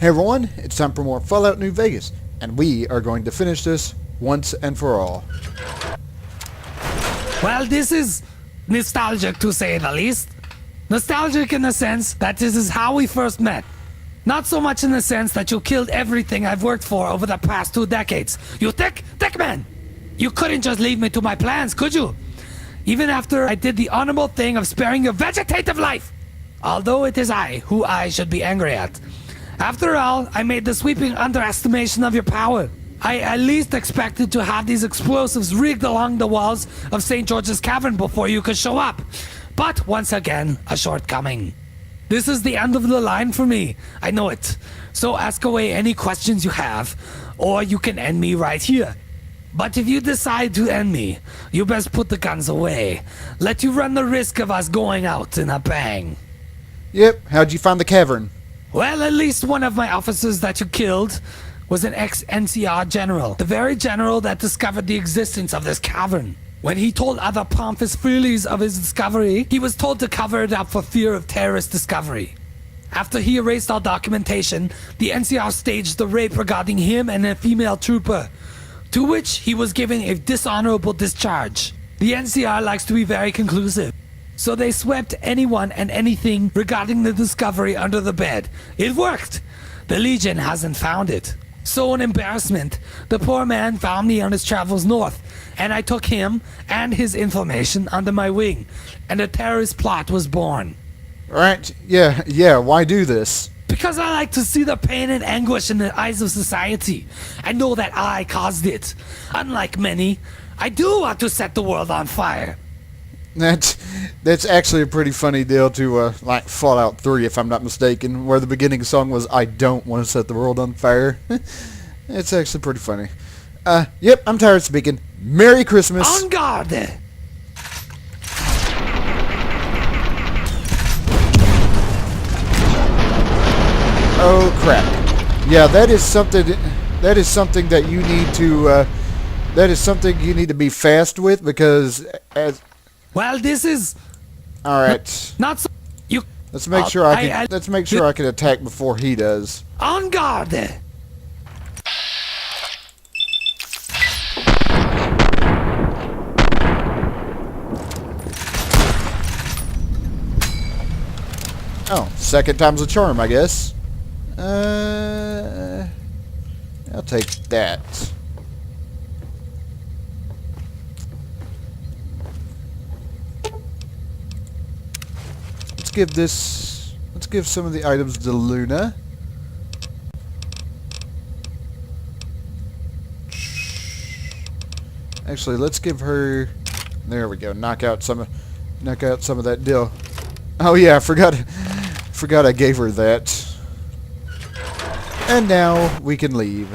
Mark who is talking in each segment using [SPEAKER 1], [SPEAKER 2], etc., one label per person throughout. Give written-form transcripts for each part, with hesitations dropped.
[SPEAKER 1] Hey everyone, it's time for more Fallout New Vegas, and we are going to finish this once and for all.
[SPEAKER 2] Well, this is nostalgic to say the least. Nostalgic in the sense that this is how we first met. Not so much in the sense that you killed everything I've worked for over the past 2 decades. You thick man! You couldn't just leave me to my plans, could you? Even after I did the honorable thing of sparing your vegetative life. Although it is I who I should be angry at. After all, I made the sweeping underestimation of your power. I at least expected to have these explosives rigged along the walls of St. George's Cavern before you could show up. But once again, a shortcoming. This is the end of the line for me. I know it. So ask away any questions you have, or you can end me right here. But if you decide to end me, you best put the guns away. Let you run the risk of us going out in a bang.
[SPEAKER 1] Yep, how'd you find the cavern?
[SPEAKER 2] Well, at least one of my officers that you killed was an ex-NCR general. The very general that discovered the existence of this cavern. When he told other pompous feelies of his discovery, he was told to cover it up for fear of terrorist discovery. After he erased all documentation, the NCR staged the rape regarding him and a female trooper, to which he was given a dishonorable discharge. The NCR likes to be very conclusive. So they swept anyone and anything regarding the discovery under the bed. It worked! The Legion hasn't found it. So in embarrassment, the poor man found me on his travels north, and I took him and his information under my wing, and a terrorist plot was born.
[SPEAKER 1] Right, yeah, why do this?
[SPEAKER 2] Because I like to see the pain and anguish in the eyes of society. I know that I caused it. Unlike many, I do want to set the world on fire.
[SPEAKER 1] That's actually a pretty funny deal to, like Fallout 3, if I'm not mistaken, where the beginning song was, I don't want to set the world on fire. It's actually pretty funny. Yep, I'm tired of speaking. Merry Christmas!
[SPEAKER 2] En garde!
[SPEAKER 1] Oh, crap. Yeah, that is something that you need to, that is something you need to be fast with, because as...
[SPEAKER 2] Well, this is...
[SPEAKER 1] Alright.
[SPEAKER 2] Not so... You...
[SPEAKER 1] Let's make sure I can attack before he does.
[SPEAKER 2] En garde!
[SPEAKER 1] Oh, second time's a charm, I guess. I'll take that. Let's give some of the items to Luna. Actually, let's give her, there we go, knock out some of that deal. Oh yeah, I forgot I gave her that. And now we can leave.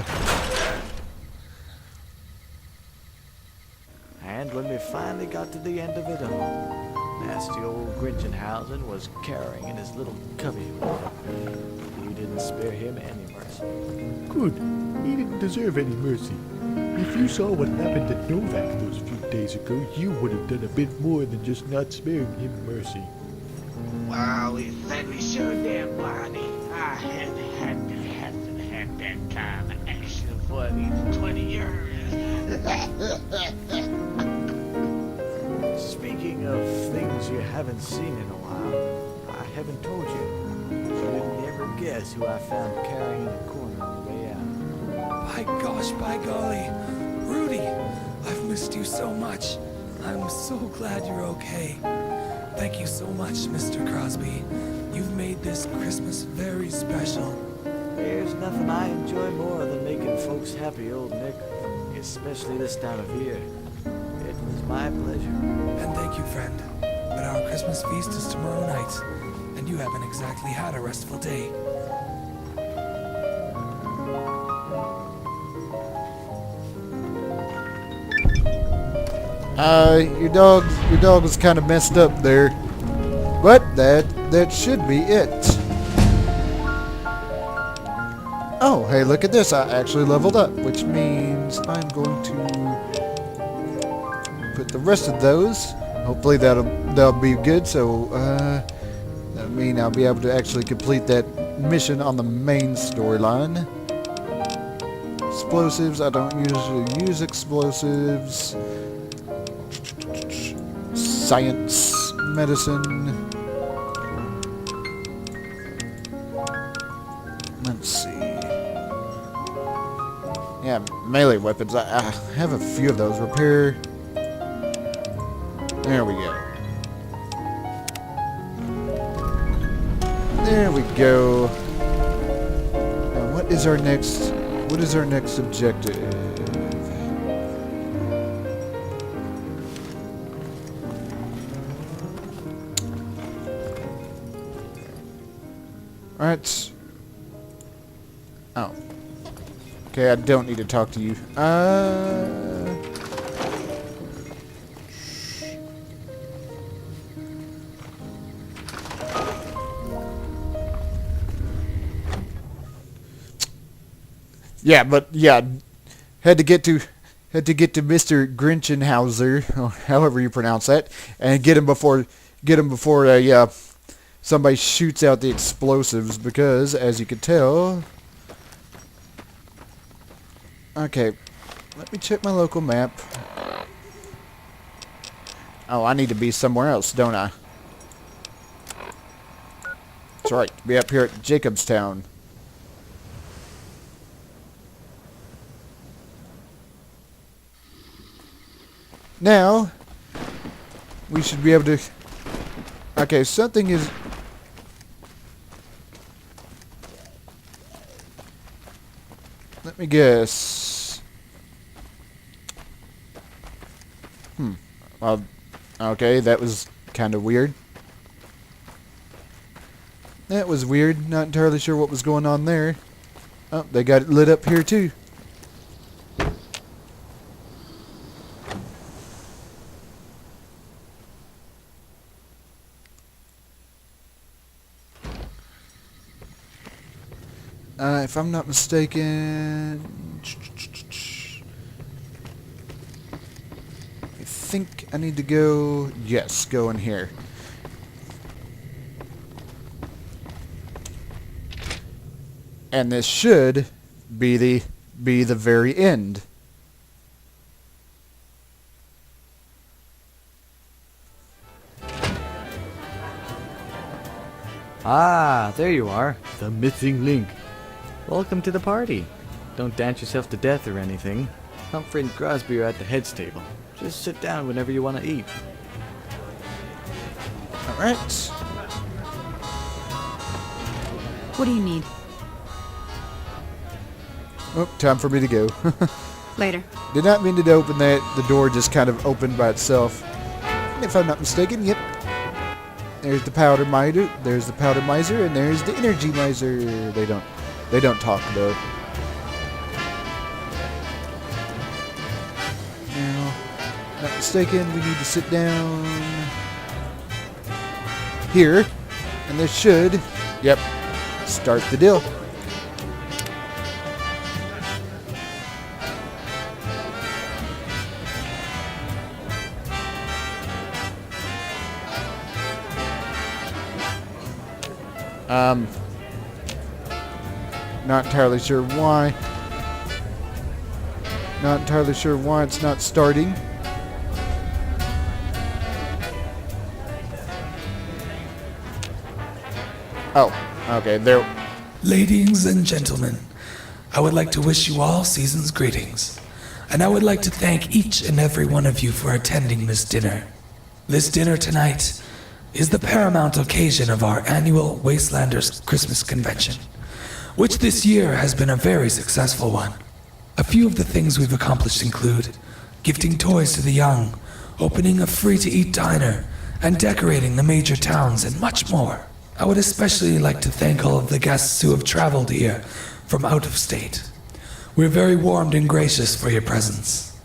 [SPEAKER 3] And when we finally got to the end of it all, nasty old Grinchenhausen was cowering in his little cubbyhole. We didn't spare him any mercy.
[SPEAKER 4] Good. He didn't deserve any mercy. If you saw what happened at Novak those few days ago, you would have done a bit more than just not sparing him mercy.
[SPEAKER 5] Wow, let me show them, Bonnie. I haven't had that kind of action for these 20 years.
[SPEAKER 3] Speaking of things you haven't seen in a while, I haven't told you. You'd never guess who I found carrying in the corner on the way out.
[SPEAKER 2] By gosh, by golly. Rudy, I've missed you so much. I'm so glad you're okay. Thank you so much, Mr. Crosby. You've made this Christmas very special.
[SPEAKER 3] There's nothing I enjoy more than making folks happy, old Nick. Especially this time of year. It was my pleasure.
[SPEAKER 2] And thank you, friend. But our Christmas feast is tomorrow night, and you haven't exactly had a restful day.
[SPEAKER 1] Your dog was kind of messed up there. But that should be it. Oh, hey, look at this. I actually leveled up, which means I'm going to put the rest of those. Hopefully that'll be good. So that'll mean I'll be able to actually complete that mission on the main storyline. Explosives, I don't usually use explosives. Science, medicine. Let's see. Yeah, melee weapons. I have a few of those. Repair. There we go. There we go. Now, what is our next objective? Alright. Oh. Okay, I don't need to talk to you. Yeah, but yeah, had to get to Mr. Grinchenhauser, or however you pronounce that, and get him before somebody shoots out the explosives, because as you can tell. Okay, let me check my local map. Oh, I need to be somewhere else, don't I? That's right, be up here at Jacobstown. Now, we should be able to... Okay, something is... Let me guess. Well, okay, that was kind of weird. That was weird. Not entirely sure what was going on there. Oh, they got it lit up here too. If I'm not mistaken, I think I need to go. Yes, go in here. And this should be the very end.
[SPEAKER 3] Ah, there you are.
[SPEAKER 4] The missing link.
[SPEAKER 3] Welcome to the party. Don't dance yourself to death or anything. Humphrey and Crosby are at the heads table. Just sit down whenever you want to eat.
[SPEAKER 1] Alright.
[SPEAKER 6] What do you need?
[SPEAKER 1] Oh, time for me to go.
[SPEAKER 6] Later.
[SPEAKER 1] Did not mean to open that. The door just kind of opened by itself. If I'm not mistaken, yep. There's the powder miser, and there's the energy miser. They don't talk though. Now, not mistaken, we need to sit down here, and this should, yep, start the deal. Not entirely sure why. Not entirely sure why it's not starting. Oh, okay, there.
[SPEAKER 2] Ladies and gentlemen, I would like to wish you all season's greetings. And I would like to thank each and every one of you for attending this dinner. This dinner tonight is the paramount occasion of our annual Wastelanders Christmas Convention, which this year has been a very successful one. A few of the things we've accomplished include gifting toys to the young, opening a free-to-eat diner, and decorating the major towns, and much more. I would especially like to thank all of the guests who have traveled here from out of state. We're very warmed and gracious for your presence.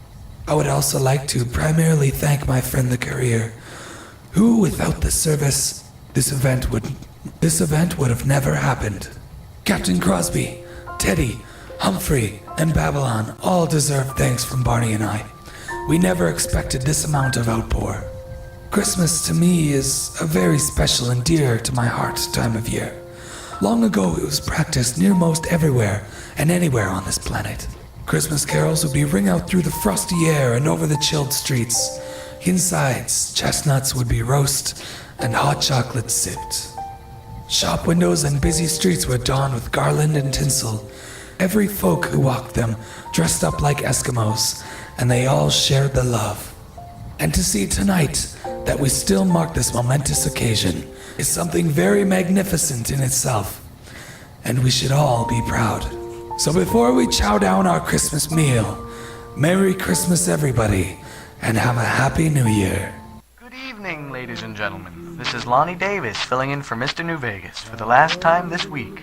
[SPEAKER 2] I would also like to primarily thank my friend the courier, who, without the service, this event would have never happened. Captain Crosby, Teddy, Humphrey, and Babylon all deserve thanks from Barney and I. We never expected this amount of outpour. Christmas to me is a very special and dear to my heart time of year. Long ago, it was practiced near most everywhere and anywhere on this planet. Christmas carols would be ring out through the frosty air and over the chilled streets. Insides, chestnuts would be roast and hot chocolate sipped. Shop windows and busy streets were adorned with garland and tinsel. Every folk who walked them dressed up like Eskimos, and they all shared the love. And to see tonight that we still mark this momentous occasion is something very magnificent in itself, and we should all be proud. So before we chow down our Christmas meal, Merry Christmas everybody, and have a Happy New Year.
[SPEAKER 7] Good evening, ladies and gentlemen. This is Lonnie Davis filling in for Mr. New Vegas for the last time this week.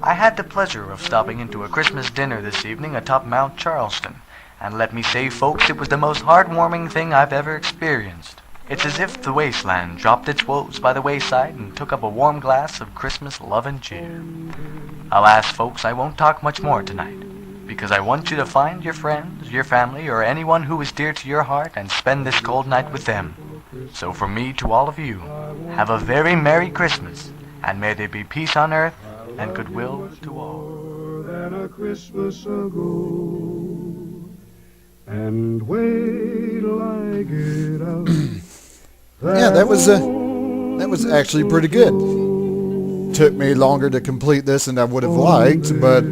[SPEAKER 7] I had the pleasure of stopping into a Christmas dinner this evening atop Mount Charleston, and let me say, folks, it was the most heartwarming thing I've ever experienced. It's as if the wasteland dropped its woes by the wayside and took up a warm glass of Christmas love and cheer. Alas, folks, I won't talk much more tonight, because I want you to find your friends, your family, or anyone who is dear to your heart and spend this cold night with them. So from me to all of you, have a very Merry Christmas, and may there be peace on earth and goodwill to all.
[SPEAKER 8] Than a Christmas ago, and wait till I get out.
[SPEAKER 1] Yeah, that was actually pretty good. Took me longer to complete this than I would have liked, but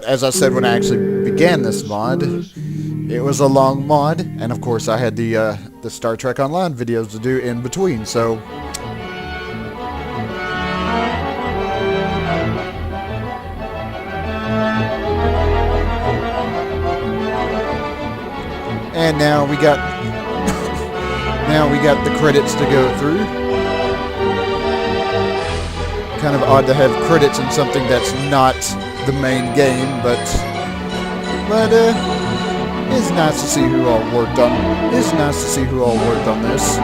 [SPEAKER 1] as I said when I actually began this mod, it was a long mod, and of course I had the Star Trek Online videos to do in between, so and now we got the credits to go through. Kind of odd to have credits in something that's not the main game, but it's nice to see who all worked on. It's nice to see who all worked on this.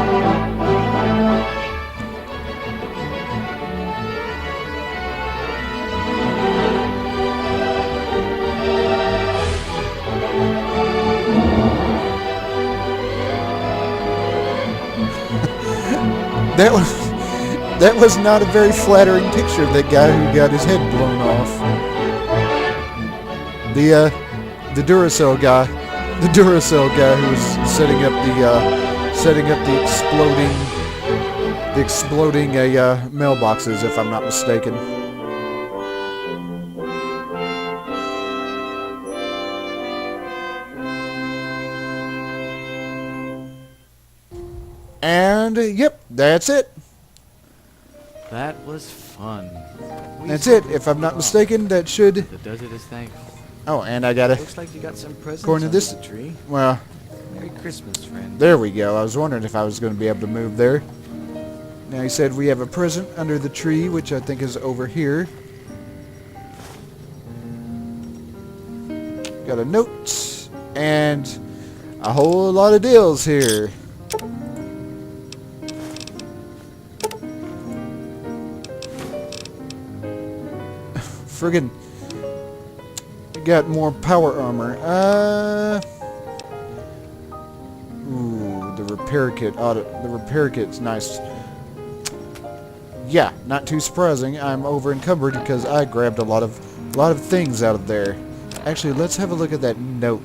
[SPEAKER 1] That was not a very flattering picture of that guy who got his head blown off. The Duracell guy who was setting up the exploding mailboxes, if I'm not mistaken. And yep, that's it.
[SPEAKER 3] That was fun.
[SPEAKER 1] That's it. If I'm not mistaken, that should.
[SPEAKER 3] The desert is thankful.
[SPEAKER 1] Oh, and I gotta.
[SPEAKER 3] Looks like you got some presents
[SPEAKER 1] According to
[SPEAKER 3] under
[SPEAKER 1] this,
[SPEAKER 3] the tree.
[SPEAKER 1] well,
[SPEAKER 3] Merry Christmas, friend.
[SPEAKER 1] there we go. I was wondering if I was going to be able to move there. Now he said we have a present under the tree, which I think is over here. Got a note and a whole lot of deals here. Friggin' got more power armor. Ooh, the repair kit. The repair kit's nice. Yeah, not too surprising. I'm over encumbered because I grabbed a lot of things out of there. Actually, let's have a look at that note.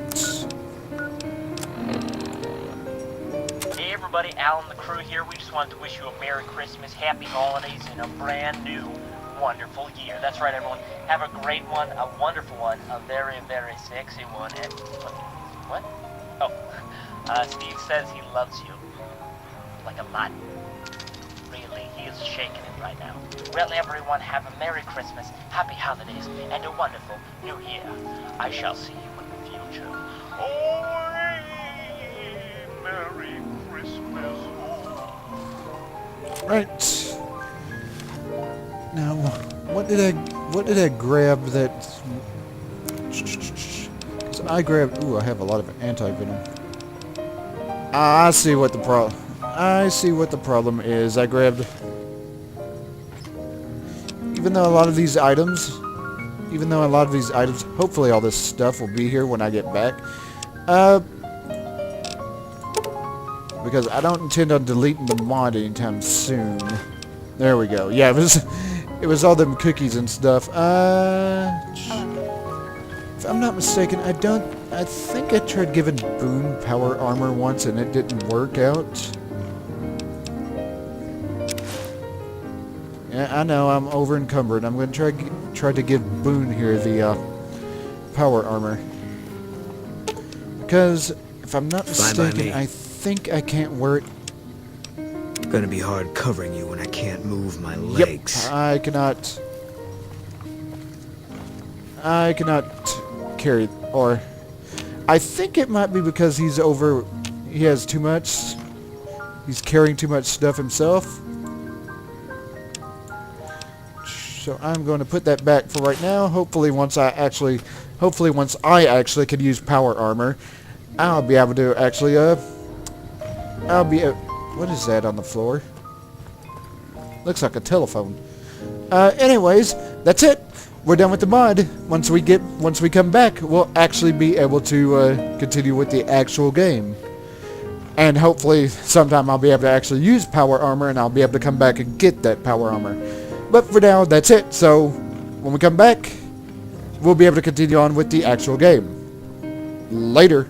[SPEAKER 9] Hey everybody, Alan the crew here. We just wanted to wish you a Merry Christmas, Happy Holidays, and a brand new wonderful year. That's right, everyone. Have a great one, a wonderful one, a very, very sexy one, and what? Oh, Steve says he loves you like a lot. Really, he is shaking it right now. Well, everyone, have a Merry Christmas, Happy Holidays, and a wonderful New Year. I shall see you in the future. Oh, Merry Christmas.
[SPEAKER 1] Right. Now, what did I grab that? 'Cause I grabbed. Ooh, I have a lot of anti-venom. I see what the problem is. I grabbed. Even though a lot of these items, hopefully all this stuff will be here when I get back. Because I don't intend on deleting the mod anytime soon. There we go. Yeah, It was all them cookies and stuff. If I'm not mistaken, I think I tried giving Boone power armor once and it didn't work out. Yeah, I know, I'm over encumbered. I'm going to try to give Boone here the power armor. Because, if I'm not mistaken, I think I can't wear it.
[SPEAKER 10] Gonna be hard covering you when I can't move my legs.
[SPEAKER 1] Yep, I cannot carry, or I think it might be because he has too much, he's carrying too much stuff himself. So I'm going to put that back for right now. Hopefully once I actually can use power armor, I'll be able to actually, what is that on the floor? Looks like a telephone. Anyways, that's it. We're done with the mod. Once we come back, we'll actually be able to continue with the actual game. And hopefully sometime I'll be able to actually use power armor and I'll be able to come back and get that power armor. But for now, that's it. So when we come back, we'll be able to continue on with the actual game. Later.